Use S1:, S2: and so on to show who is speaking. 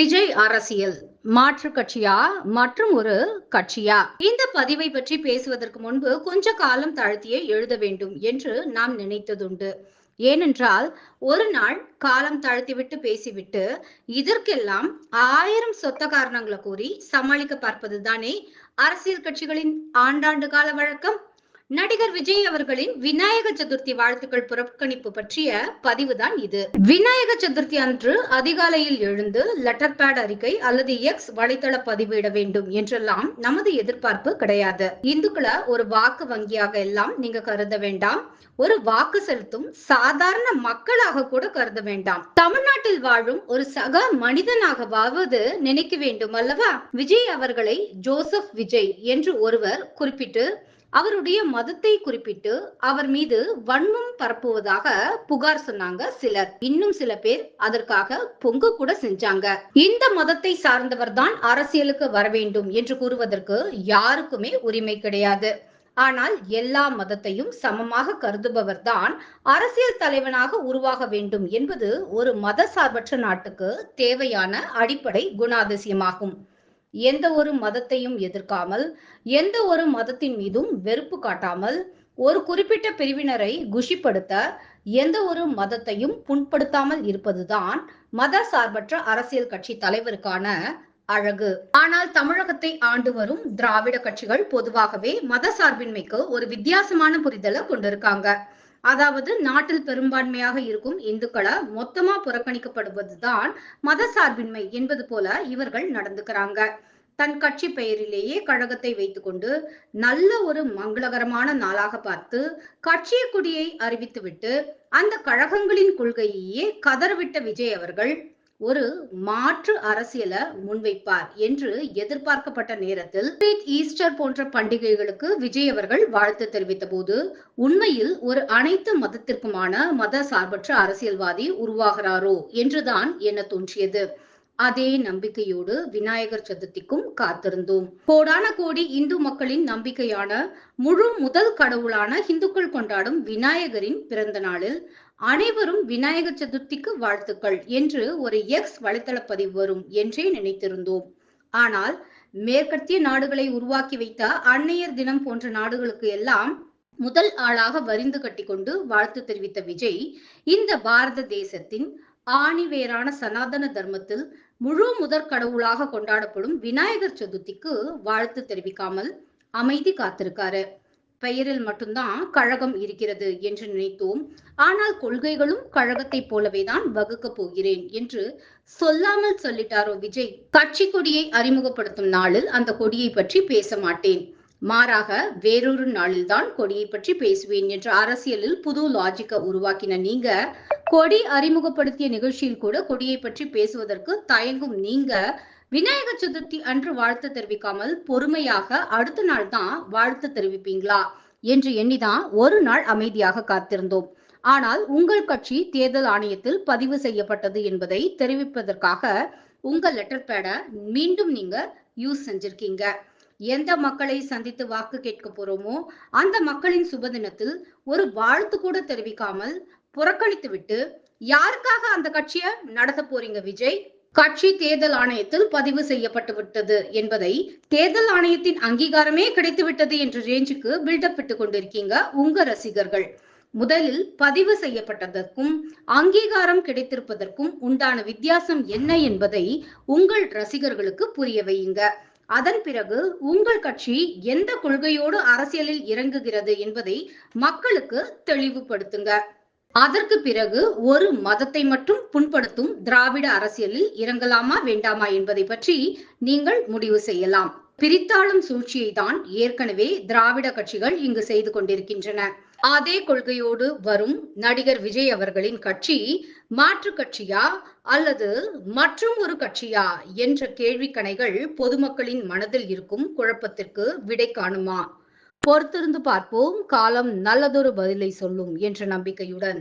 S1: விஜய் அரசியல் மாற்று கட்சியா மற்றும் ஒரு கட்சியா? இந்த பதிவை பற்றி பேசுவதற்கு முன்பு கொஞ்ச காலம் தாழ்த்தியே எழுத வேண்டும் என்று நாம் நினைத்ததுண்டு. ஏனென்றால் ஒரு நாள் காலம் தாழ்த்திவிட்டு பேசிவிட்டு இதற்கெல்லாம் 1000 சொத்த காரணங்களை கூறி சமாளிக்க பார்ப்பதுதானே அரசியல் கட்சிகளின் ஆண்டாண்டு கால வழக்கம். நடிகர் விஜய் அவர்களின் விநாயக சதுர்த்தி வாழ்த்துக்கள் புறக்கணிப்பு பற்றிய பதிவுதான் இது. விநாயக சதுர்த்தி அன்று அதிகாலையில் எழுந்து லெட்டர் பேட் அறிக்கை அல்லது எக்ஸ் வலைத்தள பதிவிட வேண்டும் என்றெல்லாம் நமது எதிர்பார்ப்பு கிடையாது. இந்துக்களை ஒரு வாக்கு வங்கியாக எல்லாம் நீங்க கருத வேண்டாம். ஒரு வாக்கு செலுத்தும் சாதாரண மக்களாக கூட கருத வேண்டாம். தமிழ்நாட்டில் வாழும் ஒரு சக மனிதனாகவாவது நினைக்க வேண்டும் அல்லவா? விஜய் அவர்களை ஜோசப் விஜய் என்று ஒருவர் குறிப்பிட்டு அவருடைய மதத்தை குறிப்பிட்டு அவர் மீது வன்மம் பரப்புவதாக புகார் சொன்னாங்க சிலர். இன்னும் சில பேர் அதற்காக பொங்க கூட செஞ்சாங்க. இந்த மதத்தை சார்ந்தவர் தான் அரசியலுக்கு வர வேண்டும் என்று கூறுவதற்கு யாருக்குமே உரிமை கிடையாது. ஆனால் எல்லா மதத்தையும் சமமாக கருதுபவர் தான் அரசியல் தலைவனாக உருவாக வேண்டும் என்பது ஒரு மத சார்பற்ற நாட்டுக்கு தேவையான அடிப்படை குணாதிசயமாகும். எந்த ஒரு மதத்தையும் எதிர்க்காமல், எந்த ஒரு மதத்தின் மீதும் வெறுப்பு காட்டாமல், ஒரு குறிப்பிட்ட பிரிவினரை குஷிப்படுத்த எந்த ஒரு மதத்தையும் புண்படுத்தாமல் இருப்பதுதான் மத சார்பற்ற அரசியல் கட்சி தலைவருக்கான அழகு. ஆனால் தமிழகத்தை ஆண்டு வரும் திராவிட கட்சிகள் பொதுவாகவே மத சார்பின்மைக்கு ஒரு வித்தியாசமான புரிதலை கொண்டிருக்காங்க. அதாவது நாட்டில் பெரும்பான்மையாக இருக்கும் இந்துக்களை மொத்தமா புறக்கணிக்கப்படுவதுதான் மத சார்பின்மை என்பது போல இவர்கள் நடந்துக்கிறாங்க. தன் கட்சி பெயரிலேயே கழகத்தை வைத்துக்கொண்டு நல்ல ஒரு மங்களகரமான நாளாக பார்த்து கட்சிய கொடியை அறிவித்துவிட்டு அந்த கழகங்களின் கொள்கையையே கதறவிட்ட விஜய் அவர்கள் ஒரு மாற்று அரசியலை முன்வைப்பார் என்று எதிர்பார்க்கப்பட்ட நேரத்தில் ஈஸ்டர் போன்ற பண்டிகைகளுக்கு விஜய் அவர்கள் வாழ்த்து தெரிவித்த போது உண்மையில் ஒரு அனைத்து மதத்திற்குமான மத சார்பற்ற அரசியல்வாதி உருவாகிறாரோ என்றுதான் என தோன்றியது. அதே நம்பிக்கையோடு விநாயகர் சதுர்த்திக்கும் காத்திருந்தோம். கோடான கோடி இந்து மக்களின் நம்பிக்கையான முழு முதல் கடவுளான இந்துக்கள் கொண்டாடும் விநாயகரின் பிறந்த நாளில் அனைவரும் விநாயகர் சதுர்த்திக்கு வாழ்த்துக்கள் என்று ஒரு எக்ஸ் வலைத்தள பதிவு வரும் என்றே நினைத்திருந்தோம். ஆனால் மேற்கத்திய நாடுகளை உருவாக்கி வைத்த அன்னையர் தினம் போன்ற நாடுகளுக்கு எல்லாம் முதல் ஆளாக வரிந்து கட்டி கொண்டு வாழ்த்து தெரிவித்த விஜய் இந்த பாரத தேசத்தின் ஆணிவேரான சனாதன தர்மத்தில் முழு முதற் கடவுளாக கொண்டாடப்படும் விநாயகர் சதுர்த்திக்கு வாழ்த்து தெரிவிக்காமல் அமைதி காத்திருக்காரு. பெயரில் மட்டும்தான் கழகம் இருக்கிறது என்று நினைத்தோம். ஆனால் கொள்கைகளும் கழகத்தை போலவேதான் வகுக்க போகிறேன் என்று சொல்லாமல் சொல்லிட்டாரோ விஜய். கட்சி கொடியை அறிமுகப்படுத்தும் நாளில் அந்த கொடியை பற்றி பேச மாட்டேன், மாறாக வேறொரு நாளில் தான் கொடியை பற்றி பேசுவேன் என்ற அரசியலில் புது லாஜிக்க உருவாக்கின நீங்க கொடி அறிமுகப்படுத்திய நிகழ்ச்சியில் கூட கொடியை பற்றி பேசுவதற்கு தயங்கும் நீங்க விநாயகர் சதுர்த்தி அன்று வாழ்த்து தெரிவிக்காமல் பொறுமையாக அடுத்த நாள் தான் வாழ்த்து தெரிவிப்பீங்களா என்று எண்ணிதான் ஒரு நாள் அமைதியாக காத்திருந்தோம். ஆனால் உங்கள் கட்சி தேர்தல் ஆணையத்தில் பதிவு செய்யப்பட்டது என்பதை தெரிவிப்பதற்காக உங்க லெட்டர் பேட மீண்டும் நீங்க யூஸ் செஞ்சிருக்கீங்க. எந்த மக்களை சந்தித்து வாக்கு கேட்க போறோமோ அந்த மக்களின் சுபதினத்தில் ஒரு வாழ்த்து கூட தெரிவிக்காமல் புறக்கணித்து விட்டு யாருக்காக அந்த கட்சியை நடத்த போறீங்க விஜய்? கட்சி தேர்தல் ஆணையத்தில் பதிவு செய்யப்பட்டு விட்டது என்பதை தேர்தல் ஆணையத்தின் அங்கீகாரமே கிடைத்து விட்டது என்ற ரேஞ்சுக்கு பில்டப் விட்டு கொண்டிருக்கீங்க உங்க ரசிகர்கள். முதலில் பதிவு செய்யப்பட்டதற்கும் அங்கீகாரம் கிடைத்திருப்பதற்கும் உண்டான வித்தியாசம் என்ன என்பதை உங்கள் ரசிகர்களுக்கு புரிய வையுங்க. அதன் பிறகு உங்கள் கட்சி எந்த கொள்கையோடு அரசியலில் இறங்குகிறது என்பதை மக்களுக்கு தெளிவுபடுத்துங்க. அதற்கு பிறகு ஒரு மதத்தை மட்டும் புண்படுத்தும் திராவிட அரசியலில் இறங்கலாமா வேண்டாமா என்பதை பற்றி நீங்கள் முடிவு செய்யலாம். பிரித்தாளும் சூழ்ச்சியை தான் ஏற்கனவே திராவிட கட்சிகள் இங்கு செய்து கொண்டிருக்கின்றன. அதே கொள்கையோடு வரும் நடிகர் விஜய் அவர்களின் கட்சி மாற்று கட்சியா அல்லது மற்றும் ஒரு கட்சியா என்ற கேள்விக்கணைகள் பொதுமக்களின் மனதில் இருக்கும் குழப்பத்திற்கு விடை காணுமா? பொறுத்திருந்து பார்ப்போம். காலம் நல்லதொரு பதிலை சொல்லும் என்ற நம்பிக்கையுடன்